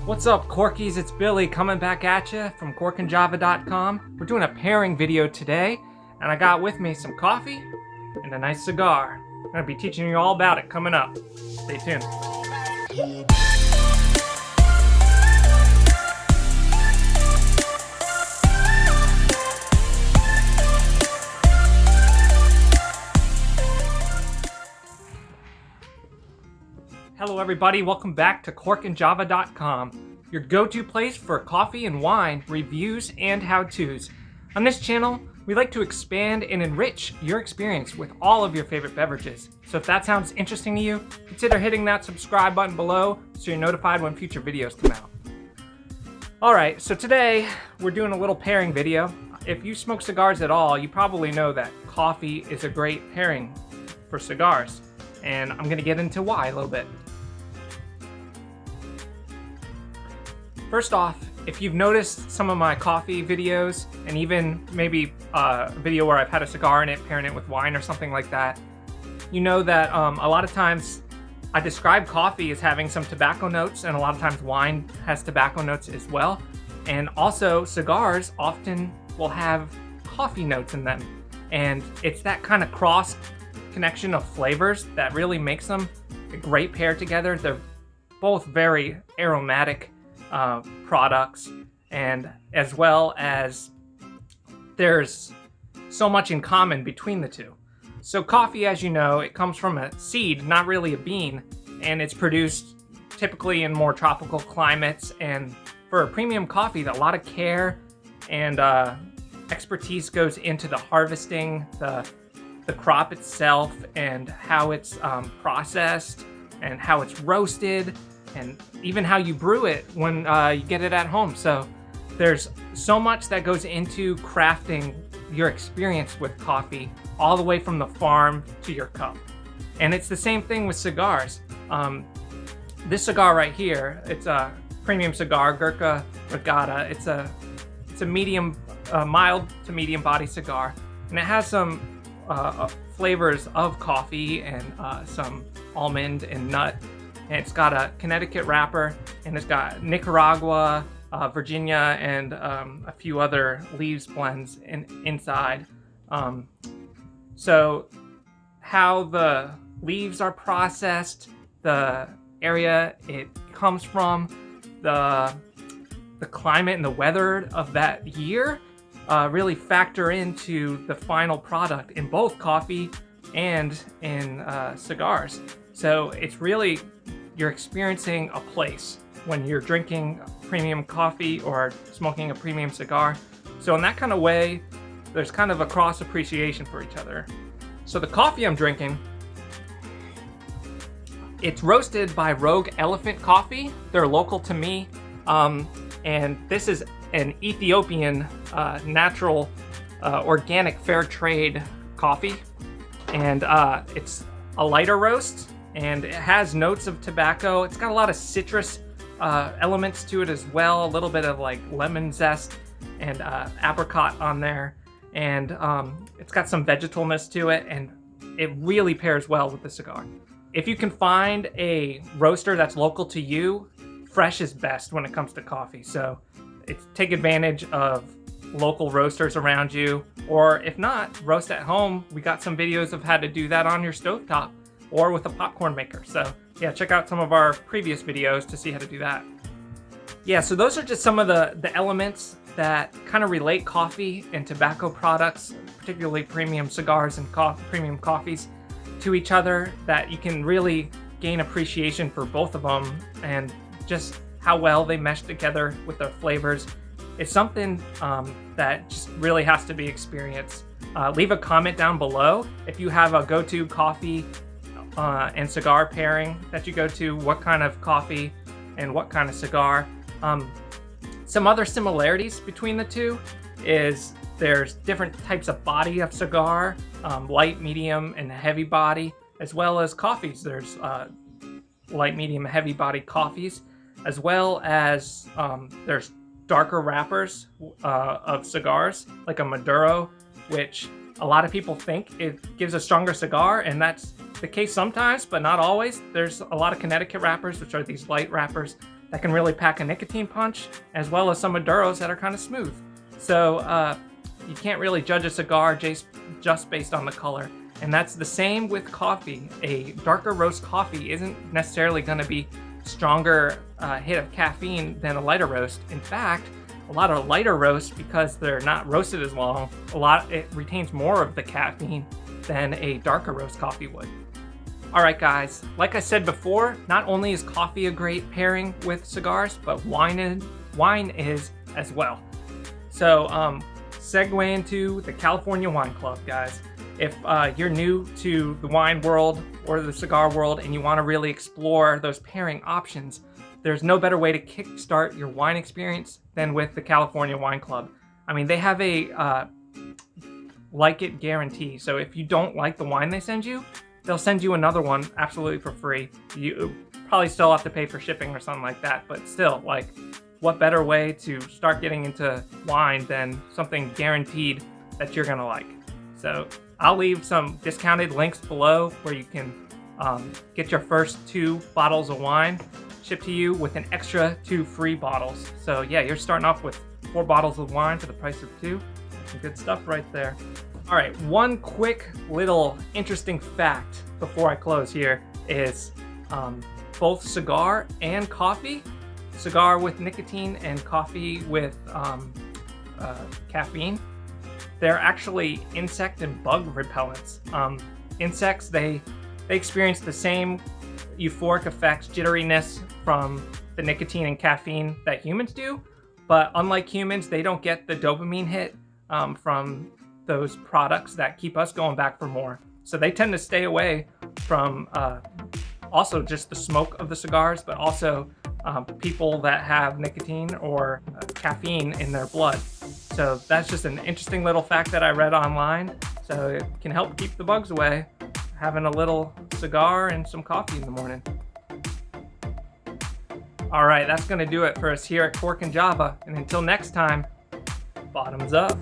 What's up, Corkies? It's Billy coming back at you from corkandjava.com. We're doing a pairing video today, and I got with me some coffee and a nice cigar. I'm going to be teaching you all about it coming up. Stay tuned. Hello everybody, welcome back to corkandjava.com, your go-to place for coffee and wine, reviews, and how-tos. On this channel, we like to expand and enrich your experience with all of your favorite beverages. So if that sounds interesting to you, consider hitting that subscribe button below so you're notified when future videos come out. Alright, so today we're doing a little pairing video. If you smoke cigars at all, you probably know that coffee is a great pairing for cigars. And I'm going to get into why a little bit. First off, if you've noticed some of my coffee videos, and even maybe a video where I've had a cigar in it, pairing it with wine or something like that, you know that a lot of times I describe coffee as having some tobacco notes, and a lot of times wine has tobacco notes as well. And also cigars often will have coffee notes in them. And it's that kind of cross connection of flavors that really makes them a great pair together. They're both very aromatic products, and as well as there's so much in common between the two. So coffee, as you know, it comes from a seed, not really a bean, and it's produced typically in more tropical climates. And for a premium coffee, a lot of care and expertise goes into the harvesting, the crop itself, and how it's processed, and how it's roasted, and even how you brew it when you get it at home. So there's so much that goes into crafting your experience with coffee, all the way from the farm to your cup. And it's the same thing with cigars. This cigar right here, it's a premium cigar, Gurkha Regatta. It's a medium, mild to medium body cigar, and it has some flavors of coffee and some almond and nut. And it's got a Connecticut wrapper, and it's got Nicaragua, Virginia, and a few other leaves blends inside. So how the leaves are processed, the area it comes from, the climate and the weather of that year really factor into the final product in both coffee and in cigars. So it's really, you're experiencing a place when you're drinking premium coffee or smoking a premium cigar. So in that kind of way, there's kind of a cross appreciation for each other. So the coffee I'm drinking, it's roasted by Rogue Elephant Coffee. They're local to me. And this is an Ethiopian natural organic fair trade coffee. And it's a lighter roast, and it has notes of tobacco. It's got a lot of citrus elements to it as well, a little bit of like lemon zest and apricot on there. And it's got some vegetalness to it, and it really pairs well with the cigar. If you can find a roaster that's local to you, fresh is best when it comes to coffee. So take advantage of local roasters around you, or if not, roast at home. We got some videos of how to do that on your stovetop or with a popcorn maker. So yeah, check out some of our previous videos to see how to do that. Yeah, so those are just some of the elements that kind of relate coffee and tobacco products, particularly premium cigars and premium coffees, to each other, that you can really gain appreciation for both of them, and just how well they mesh together with their flavors. It's something that just really has to be experienced. Leave a comment down below if you have a go-to coffee and cigar pairing that you go to, what kind of coffee and what kind of cigar. Some other similarities between the two is there's different types of body of cigar, light, medium, and heavy body, as well as coffees. There's light, medium, heavy body coffees, as well as there's darker wrappers of cigars, like a Maduro, which a lot of people think it gives a stronger cigar, and that's the case sometimes, but not always. There's a lot of Connecticut wrappers, which are these light wrappers, that can really pack a nicotine punch, as well as some Maduros that are kind of smooth. So you can't really judge a cigar just based on the color. And that's the same with coffee. A darker roast coffee isn't necessarily going to be stronger hit of caffeine than a lighter roast. In fact, a lot of lighter roasts, because they're not roasted as long, it retains more of the caffeine than a darker roast coffee would. Alright guys, like I said before, not only is coffee a great pairing with cigars, but wine is as well. So segue into the California Wine Club, guys. If you're new to the wine world or the cigar world and you want to really explore those pairing options, there's no better way to kickstart your wine experience than with the California Wine Club. I mean, they have a like it guarantee. So if you don't like the wine they send you, they'll send you another one absolutely for free. You probably still have to pay for shipping or something like that, but still, like, what better way to start getting into wine than something guaranteed that you're gonna like? So I'll leave some discounted links below where you can get your first 2 bottles of wine shipped to you with an extra 2 free bottles. So yeah, you're starting off with 4 bottles of wine for the price of 2. Some good stuff right there. All right, one quick little interesting fact before I close here is both cigar and coffee, cigar with nicotine and coffee with caffeine, they're actually insect and bug repellents. Insects, they experience the same euphoric effects, jitteriness from the nicotine and caffeine that humans do, but unlike humans, they don't get the dopamine hit from those products that keep us going back for more. So they tend to stay away from also just the smoke of the cigars, but also people that have nicotine or caffeine in their blood. So that's just an interesting little fact that I read online. So it can help keep the bugs away, having a little cigar and some coffee in the morning. All right, that's gonna do it for us here at Cork and Java. And until next time, bottoms up.